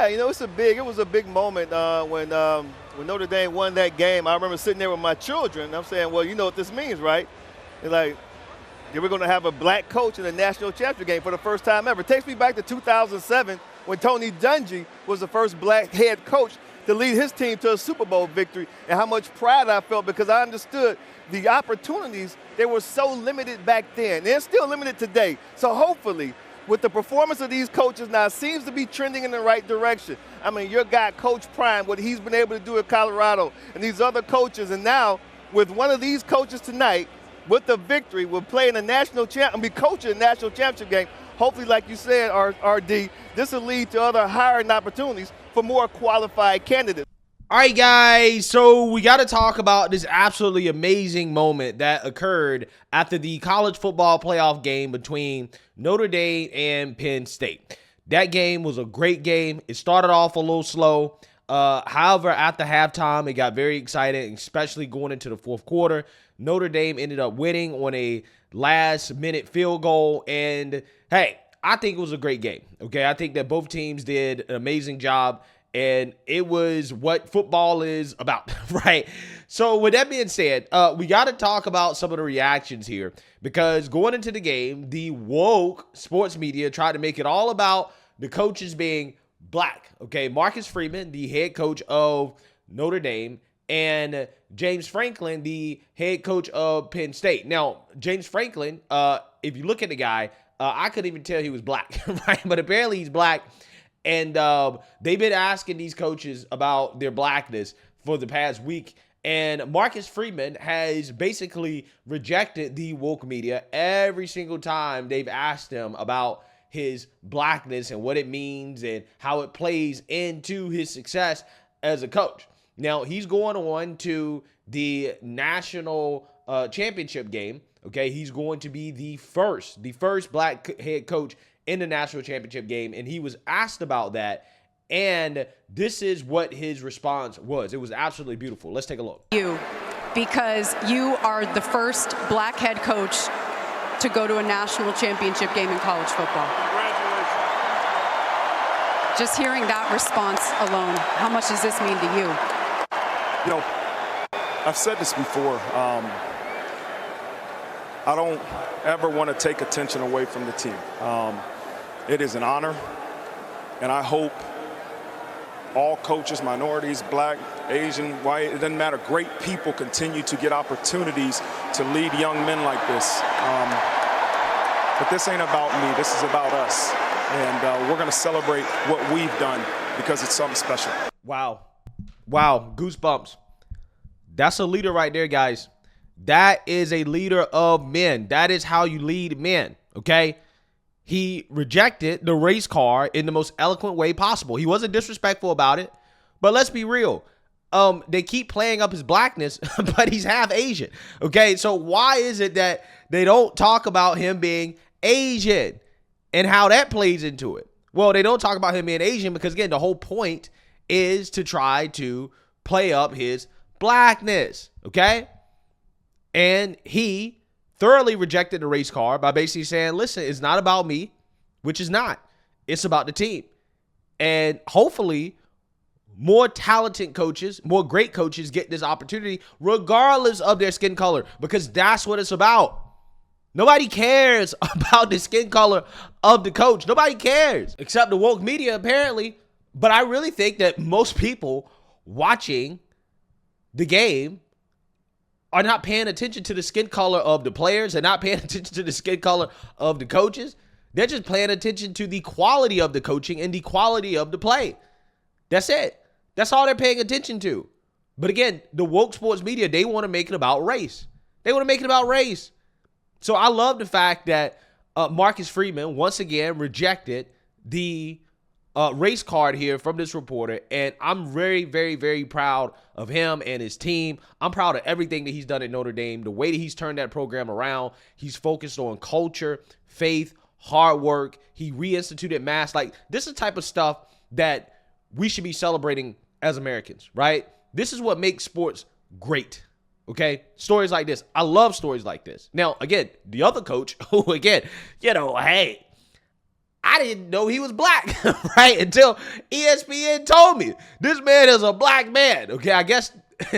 Yeah, it was a big moment when Notre Dame won that game. I remember sitting there with my children. And I'm saying, well, you know what this means, right? They're like, we're going to have a black coach in the national championship game for the first time ever. It takes me back to 2007 when Tony Dungy was the first black head coach to lead his team to a Super Bowl victory, and how much pride I felt because I understood the opportunities. They were so limited back then. They're still limited today. So hopefully, with the performance of these coaches now, it seems to be trending in the right direction. I mean, your guy, Coach Prime, what he's been able to do at Colorado, and these other coaches, and now with one of these coaches tonight, with the victory, we're playing a national champ and be coaching a national championship game. Hopefully, like you said, RD, this will lead to other hiring opportunities for more qualified candidates. All right, guys, so we got to talk about this absolutely amazing moment that occurred after the college football playoff game between Notre Dame and Penn State. That game was a great game. It started off a little slow. However, after halftime, it got very exciting, especially going into the fourth quarter. Notre Dame ended up winning on a last-minute field goal, and hey, I think it was a great game, okay? I think that both teams did an amazing job, and it was what football is about, right? So with that being said, we got to talk about some of the reactions here, because going into the game, the woke sports media tried to make it all about the coaches being black, okay? Marcus Freeman, the head coach of Notre Dame, and James Franklin, the head coach of Penn State. Now, James Franklin, if you look at the guy, I couldn't even tell he was black, right? But apparently he's black, and they've been asking these coaches about their blackness for the past week, and Marcus Freeman has basically rejected the woke media every single time they've asked him about his blackness and what it means and how it plays into his success as a coach. Now, he's going on to the national championship game, okay? He's going to be the first black head coach in the national championship game, and he was asked about that, and this is what his response was. It was absolutely beautiful. Let's take a look. Because you are the first black head coach to go to a national championship game in college football. Congratulations. Just hearing that response alone, how much does this mean to you? You know, I've said this before. I don't ever want to take attention away from the team. It is an honor, and I hope all coaches, minorities, black, Asian, white, it doesn't matter, great people continue to get opportunities to lead young men like this. But this ain't about me. This is about us. And we're going to celebrate what we've done because it's something special. Wow. Wow. Goosebumps. That's a leader right there, guys. That is a leader of men. That is how you lead men, okay? He rejected the race car in the most eloquent way possible. He wasn't disrespectful about it, but let's be real. They keep playing up his blackness, but he's half Asian, okay? So why is it that they don't talk about him being Asian and how that plays into it? Well, they don't talk about him being Asian because, again, the whole point is to try to play up his blackness, okay? And he thoroughly rejected the race car by basically saying, listen, it's not about me, which is not. It's about the team. And hopefully more talented coaches, more great coaches get this opportunity regardless of their skin color, because that's what it's about. Nobody cares about the skin color of the coach. Nobody cares except the woke media, apparently. But I really think that most people watching the game are not paying attention to the skin color of the players. They're not paying attention to the skin color of the coaches. They're just paying attention to the quality of the coaching and the quality of the play. That's it. That's all they're paying attention to. But again, the woke sports media, they want to make it about race. They want to make it about race. So I love the fact that Marcus Freeman once again rejected the race card here from this reporter, and I'm very, very, very proud of him and his team. I'm proud of everything that he's done at Notre Dame, the way that he's turned that program around. He's focused on culture, faith, hard work. He reinstituted mass. Like, this is the type of stuff that we should be celebrating as Americans, right? This is what makes sports great, okay? Stories like this. I love stories like this. Now, again, the other coach who, again, hey, I didn't know he was black, right? Until ESPN told me this man is a black man. Okay, I guess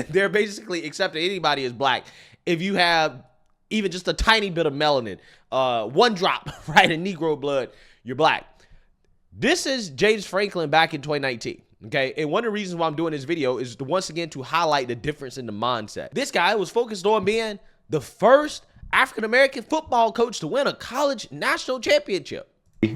they're basically accepting anybody as black if you have even just a tiny bit of melanin, one drop, right, in Negro blood, you're black. This is James Franklin back in 2019. Okay, and one of the reasons why I'm doing this video is to once again to highlight the difference in the mindset. This guy was focused on being the first African-American football coach to win a college national championship.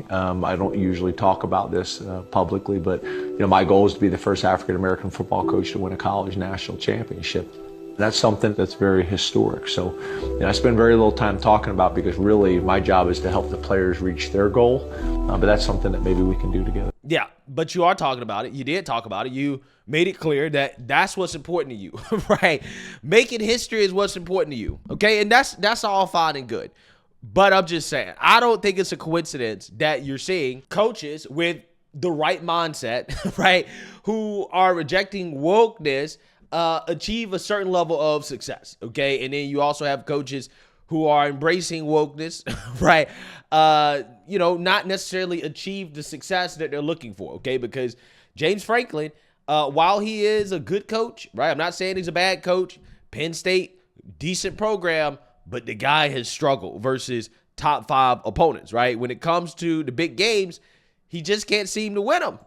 I don't usually talk about this publicly, but my goal is to be the first African-American football coach to win a college national championship. That's something that's very historic. So I spend very little time talking about because really my job is to help the players reach their goal. But that's something that maybe we can do together. Yeah, but you are talking about it. You did talk about it. You made it clear that that's what's important to you, right? Making history is what's important to you, okay? And that's all fine and good. But I'm just saying, I don't think it's a coincidence that you're seeing coaches with the right mindset, right, who are rejecting wokeness, achieve a certain level of success, okay? And then you also have coaches who are embracing wokeness, right? Not necessarily achieve the success that they're looking for, okay? Because James Franklin, while he is a good coach, right? I'm not saying he's a bad coach. Penn State, decent program, but the guy has struggled versus top 5 opponents, right? When it comes to the big games, he just can't seem to win them,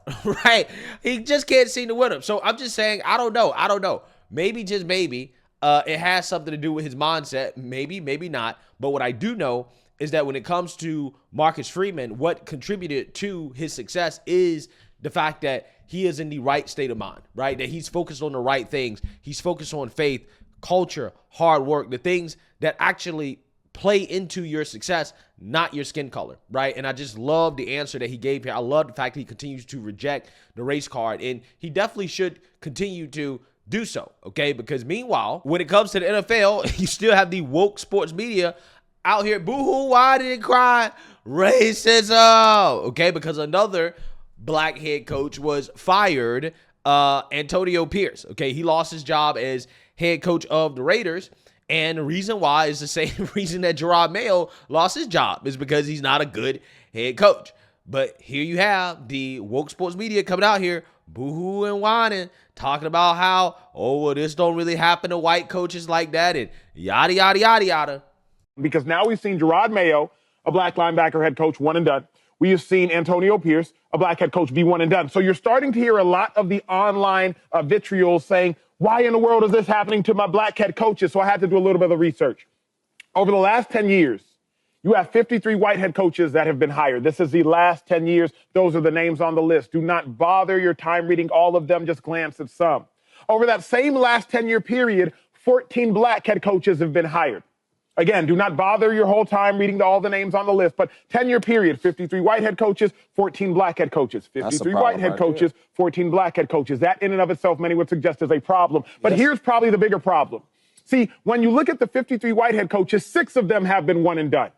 right? He just can't seem to win them. So I'm just saying, I don't know. Maybe, just maybe, it has something to do with his mindset. Maybe, maybe not. But what I do know is that when it comes to Marcus Freeman, what contributed to his success is the fact that he is in the right state of mind, right? That he's focused on the right things. He's focused on faith, culture, hard work, the things that actually play into your success, not your skin color, right? And I just love the answer that he gave here. I love the fact that he continues to reject the race card, and he definitely should continue to do so, okay? Because meanwhile, when it comes to the NFL, you still have the woke sports media out here, boo-hoo, why did it cry? Racism, okay? Because another black head coach was fired, Antonio Pierce, okay? He lost his job as head coach of the Raiders. And the reason why is the same reason that Gerard Mayo lost his job, is because he's not a good head coach. But here you have the woke sports media coming out here, boo-hoo and whining, talking about how, this don't really happen to white coaches like that, and yada, yada, yada, yada. Because now we've seen Gerard Mayo, a black linebacker head coach, one and done. We have seen Antonio Pierce, a black head coach, be one and done. So you're starting to hear a lot of the online vitriol saying, why in the world is this happening to my black head coaches? So I had to do a little bit of research. Over the last 10 years, you have 53 white head coaches that have been hired. This is the last 10 years. Those are the names on the list. Do not bother your time reading all of them. Just glance at some. Over that same last 10-year period, 14 black head coaches have been hired. Again, do not bother your whole time reading all the names on the list, but 10-year period, 53 white head coaches, 14 black head coaches. 53 white head coaches, 14 black head coaches. That in and of itself, many would suggest is a problem. But here's probably the bigger problem. See, when you look at the 53 white head coaches, 6 of them have been one and done.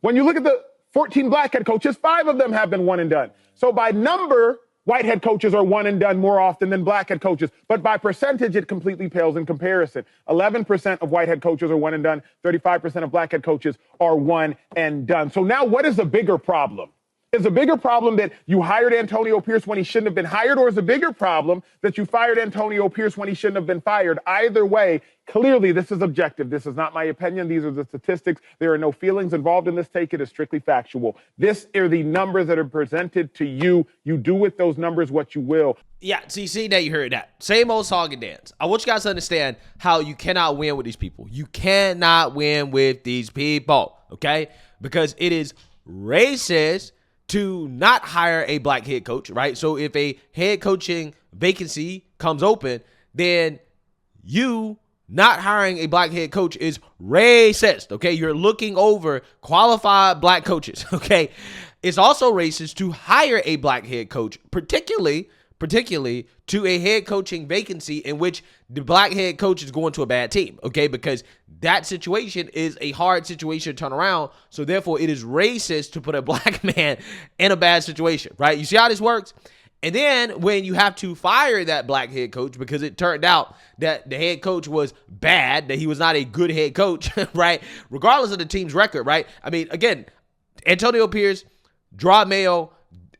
When you look at the 14 black head coaches, 5 of them have been one and done. So by number, white head coaches are one and done more often than black head coaches. But by percentage, it completely pales in comparison. 11% of white head coaches are one and done. 35% of black head coaches are one and done. So now what is the bigger problem? Is a bigger problem that you hired Antonio Pierce when he shouldn't have been hired, or is a bigger problem that you fired Antonio Pierce when he shouldn't have been fired? Either way, clearly this is objective. This is not my opinion. These are the statistics. There are no feelings involved in this take. It is strictly factual. This are the numbers that are presented to you. You do with those numbers what you will. Yeah, see, now you heard that. Same old song and dance. I want you guys to understand how you cannot win with these people. You cannot win with these people, okay? Because it is racist to not hire a black head coach, right? So if a head coaching vacancy comes open, then you not hiring a black head coach is racist, okay? You're looking over qualified black coaches, okay? It's also racist to hire a black head coach, particularly to a head coaching vacancy in which the black head coach is going to a bad team, okay? Because that situation is a hard situation to turn around, so therefore it is racist to put a black man in a bad situation, right? You see how this works? And then when you have to fire that black head coach because it turned out that the head coach was bad, that he was not a good head coach, right? Regardless of the team's record, right? I mean, again, Antonio Pierce Gerard Mayo,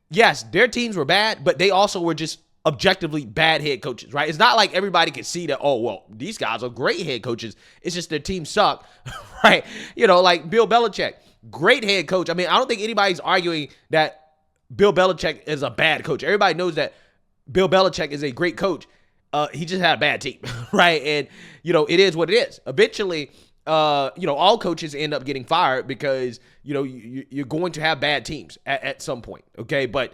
yes, their teams were bad, but they also were just objectively bad head coaches, right? It's not like everybody could see that, oh, well, these guys are great head coaches. It's just their team suck, right? Like Bill Belichick, great head coach. I mean, I don't think anybody's arguing that Bill Belichick is a bad coach. Everybody knows that Bill Belichick is a great coach. He just had a bad team, right? And, it is what it is. Eventually, all coaches end up getting fired because, you're going to have bad teams at some point, okay? But,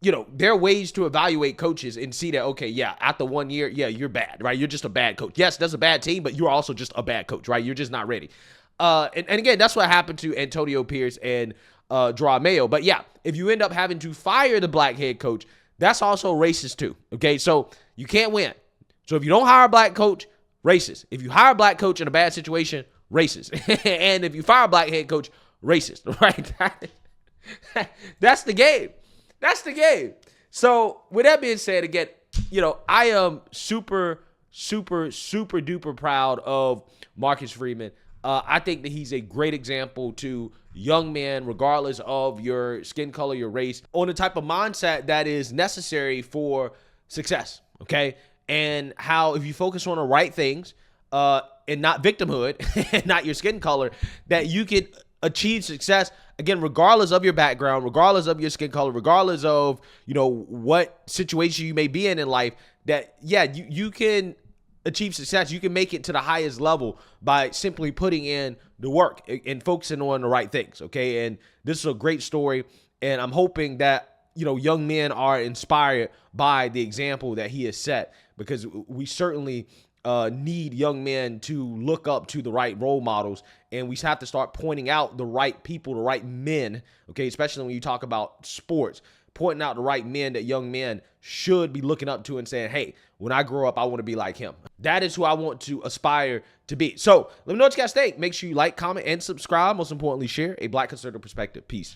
there are ways to evaluate coaches and see that, okay, yeah, after 1 year, yeah, you're bad, right? You're just a bad coach. Yes, that's a bad team, but you're also just a bad coach, right? You're just not ready. And again, that's what happened to Antonio Pierce and Gerard Mayo. But yeah, if you end up having to fire the black head coach, that's also racist too, okay? So you can't win. So if you don't hire a black coach, racist. If you hire a black coach in a bad situation, racist. And if you fire a black head coach, racist, right? That's the game. That's the game. So with that being said, again, I am super, super, super duper proud of Marcus Freeman. I think that he's a great example to young men, regardless of your skin color, your race, on the type of mindset that is necessary for success, okay? And how if you focus on the right things and not victimhood and not your skin color, that you can achieve success, again, regardless of your background, regardless of your skin color, regardless of, what situation you may be in life, that, yeah, you can achieve success. You can make it to the highest level by simply putting in the work and focusing on the right things, okay? And this is a great story, and I'm hoping that, young men are inspired by the example that he has set, because we certainly need young men to look up to the right role models, and we have to start pointing out the right people, the right men, okay, especially when you talk about sports, pointing out the right men that young men should be looking up to and saying, hey, when I grow up, I want to be like him. That is who I want to aspire to be. So let me know what you guys think. Make sure you like, comment, and subscribe. Most importantly, share a Black conservative perspective. Peace.